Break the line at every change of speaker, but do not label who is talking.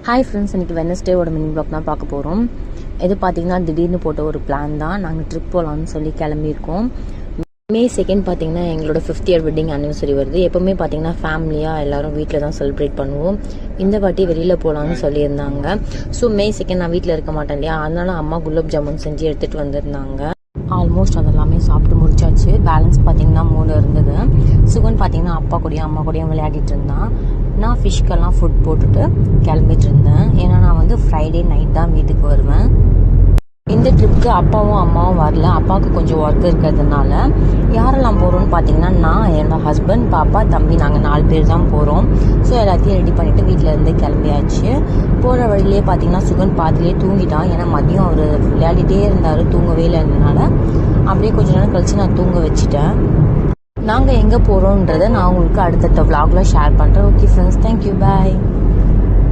Hi friends, இன்றைக்கி வெனஸ்டேவோட mini block தான் பார்க்க போகிறோம். இது பார்த்திங்கன்னா திடீர்னு போட்ட ஒரு பிளான் தான். நாங்கள் ட்ரிப் போகலான்னு சொல்லி கிளம்பியிருக்கோம். May 2 பார்த்திங்கன்னா எங்களோட 5th இயர் வெட்டிங் ஆனிவர்சரி வருது. எப்போவுமே பார்த்திங்கன்னா ஃபேமிலியாக எல்லோரும் வீட்டில் தான் செலிப்ரேட் பண்ணுவோம். இந்த வாட்டி வெளியில் போகலான்னு சொல்லியிருந்தாங்க. ஸோ May 2 நான் வீட்டில் இருக்க மாட்டேன் இல்லையா, அதனால அம்மா குலாப் ஜாமுன் செஞ்சு எடுத்துகிட்டு வந்திருந்தாங்க. ஆல்மோஸ்ட் அதெல்லாமே சாப்பிட்டு முடிச்சாச்சு. பேலன்ஸ் பார்த்திங்கன்னா 3 இருந்தது. சுகன் பார்த்திங்கன்னா அப்பா கூடயும் அம்மா கூடயும் விளையாடிட்டு இருந்தான். நான் ஃபிஷ்க்கெல்லாம் ஃபுட் போட்டுட்டு கிளம்பிட்டு இருந்தேன். ஏன்னா நான் வந்து ஃப்ரைடே நைட் தான் வீட்டுக்கு வருவேன். இந்த ட்ரிப்புக்கு அப்பாவும் அம்மாவும் வரல. அப்பாவுக்கு கொஞ்சம் ஒர்க் இருக்கிறதுனால யாரெல்லாம் போகிறோன்னு பார்த்தீங்கன்னா நான், என்னோட ஹஸ்பண்ட், பாப்பா, தம்பி, நாங்கள் 4 பேர் தான் போகிறோம். ஸோ எல்லாத்தையும் ரெடி பண்ணிவிட்டு வீட்டில் இருந்து கிளம்பியாச்சு. போகிற வழியிலே பார்த்தீங்கன்னா சுகன் பாதிலே தூங்கிட்டான். ஏன்னா மதியம் அவர் விளையாடிட்டே இருந்தார், தூங்கவே இல்லைனால அப்படியே கொஞ்ச நேரம் கழித்து நான் தூங்க வச்சுட்டேன். நாங்கள் எங்கே போகிறோன்றதை நான் உங்களுக்கு அடுத்தடுத்த vlogல ஷேர் பண்ணுறேன். ஓகே ஃப்ரெண்ட்ஸ், தேங்க்யூ, பாய்.